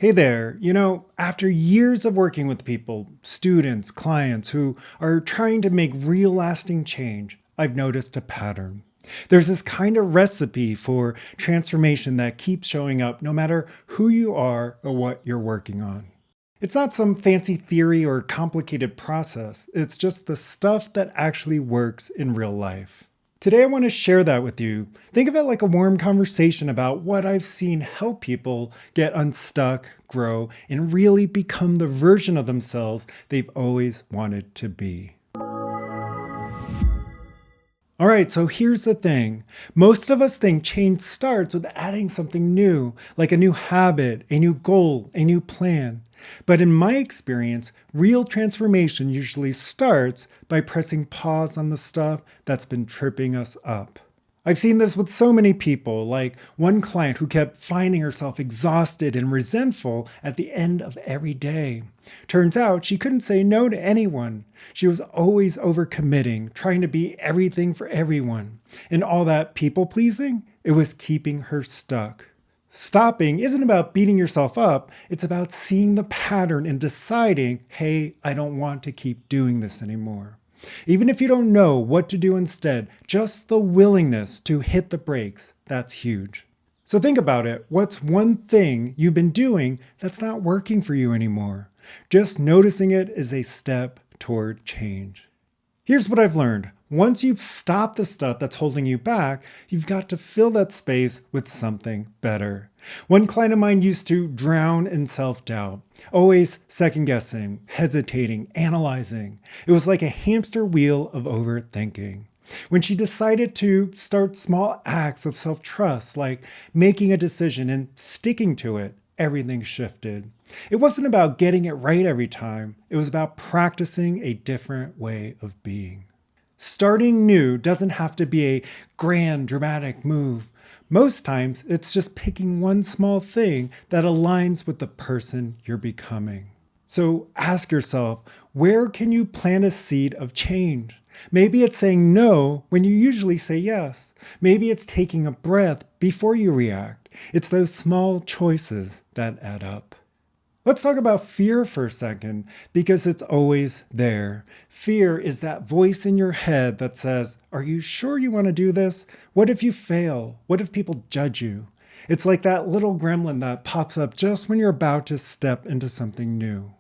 Hey there, after years of working with people, students, clients who are trying to make real lasting change, I've noticed a pattern. There's this kind of recipe for transformation that keeps showing up no matter who you are or what you're working on. It's not some fancy theory or complicated process, it's just the stuff that actually works in real life. Today, I want to share that with you. Think of it like a warm conversation about what I've seen help people get unstuck, grow, and really become the version of themselves they've always wanted to be. All right, so here's the thing. Most of us think change starts with adding something new, like a new habit, a new goal, a new plan. But in my experience, real transformation usually starts by pressing pause on the stuff that's been tripping us up. I've seen this with so many people, like one client who kept finding herself exhausted and resentful at the end of every day. Turns out she couldn't say no to anyone. She was always overcommitting, trying to be everything for everyone. And all that people pleasing, it was keeping her stuck. Stopping isn't about beating yourself up, it's about seeing the pattern and deciding, hey, I don't want to keep doing this anymore. Even if you don't know what to do instead, just the willingness to hit the brakes, that's huge. So think about it. What's one thing you've been doing that's not working for you anymore? Just noticing it is a step toward change. Here's what I've learned. Once you've stopped the stuff that's holding you back, you've got to fill that space with something better. One client of mine used to drown in self-doubt, always second-guessing, hesitating, analyzing. It was like a hamster wheel of overthinking. When she decided to start small acts of self-trust, like making a decision and sticking to it, everything shifted. It wasn't about getting it right every time. It was about practicing a different way of being. Starting new doesn't have to be a grand, dramatic move. Most times, it's just picking one small thing that aligns with the person you're becoming. So ask yourself, where can you plant a seed of change? Maybe it's saying no when you usually say yes. Maybe it's taking a breath before you react. It's those small choices that add up. Let's talk about fear for a second, because it's always there. Fear is that voice in your head that says, are you sure you want to do this? What if you fail? What if people judge you? It's like that little gremlin that pops up just when you're about to step into something new.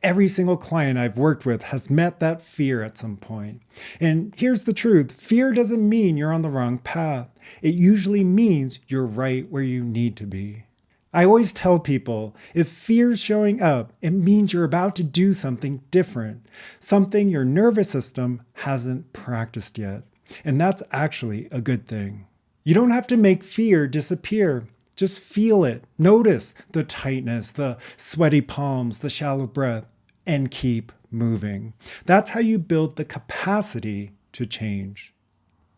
Every single client I've worked with has met that fear at some point. And here's the truth. Fear doesn't mean you're on the wrong path. It usually means you're right where you need to be. I always tell people, if fear's showing up, it means you're about to do something different, something your nervous system hasn't practiced yet. And that's actually a good thing. You don't have to make fear disappear. Just feel it. Notice the tightness, the sweaty palms, the shallow breath, and keep moving. That's how you build the capacity to change.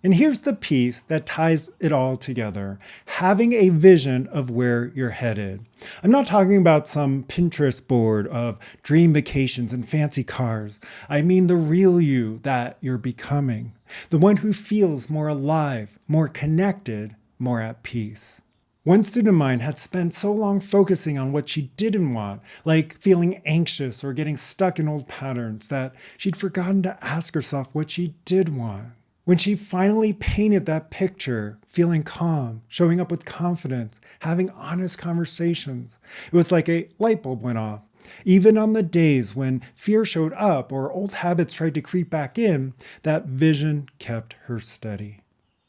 And here's the piece that ties it all together, having a vision of where you're headed. I'm not talking about some Pinterest board of dream vacations and fancy cars. I mean the real you that you're becoming, the one who feels more alive, more connected, more at peace. One student of mine had spent so long focusing on what she didn't want, like feeling anxious or getting stuck in old patterns, that she'd forgotten to ask herself what she did want. When she finally painted that picture, feeling calm, showing up with confidence, having honest conversations, it was like a light bulb went off. Even on the days when fear showed up or old habits tried to creep back in, that vision kept her steady.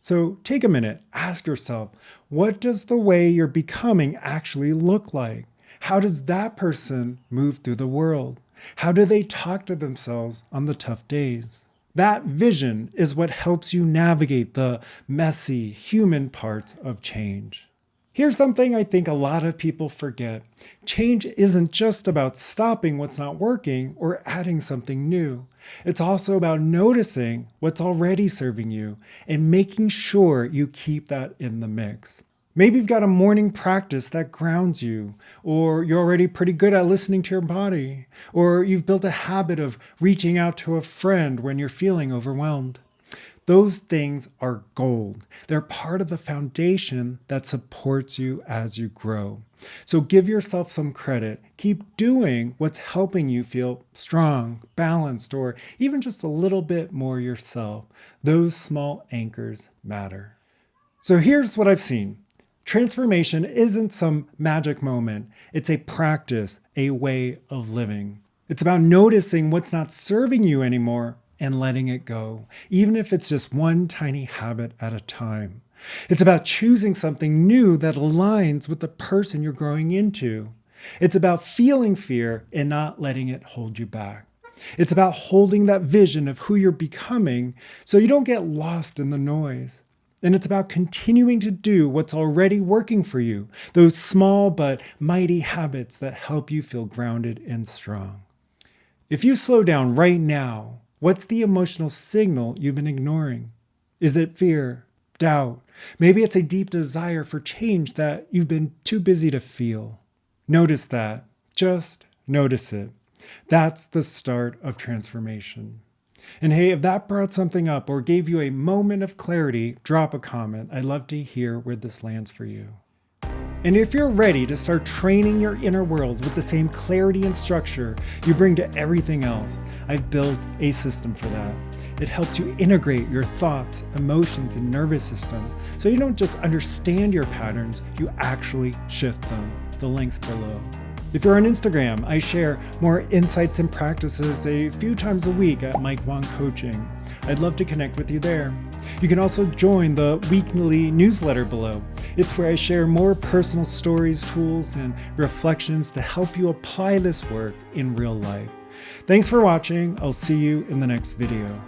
So take a minute, ask yourself, what does the way you're becoming actually look like? How does that person move through the world? How do they talk to themselves on the tough days? That vision is what helps you navigate the messy, human parts of change. Here's something I think a lot of people forget. Change isn't just about stopping what's not working or adding something new. It's also about noticing what's already serving you and making sure you keep that in the mix. Maybe you've got a morning practice that grounds you, or you're already pretty good at listening to your body, or you've built a habit of reaching out to a friend when you're feeling overwhelmed. Those things are gold. They're part of the foundation that supports you as you grow. So give yourself some credit. Keep doing what's helping you feel strong, balanced, or even just a little bit more yourself. Those small anchors matter. So here's what I've seen. Transformation isn't some magic moment. It's a practice, a way of living. It's about noticing what's not serving you anymore and letting it go, even if it's just one tiny habit at a time. It's about choosing something new that aligns with the person you're growing into. It's about feeling fear and not letting it hold you back. It's about holding that vision of who you're becoming so you don't get lost in the noise. And it's about continuing to do what's already working for you, those small but mighty habits that help you feel grounded and strong. If you slow down right now, what's the emotional signal you've been ignoring? Is it fear, doubt? Maybe it's a deep desire for change that you've been too busy to feel. Notice that. Just notice it. That's the start of transformation. And hey, if that brought something up or gave you a moment of clarity, drop a comment. I'd love to hear where this lands for you. And if you're ready to start training your inner world with the same clarity and structure you bring to everything else, I've built a system for that. It helps you integrate your thoughts, emotions, and nervous system so you don't just understand your patterns, you actually shift them. The link's below. If you're on Instagram, I share more insights and practices a few times a week at Mike Wang Coaching. I'd love to connect with you there. You can also join the weekly newsletter below. It's where I share more personal stories, tools, and reflections to help you apply this work in real life. Thanks for watching. I'll see you in the next video.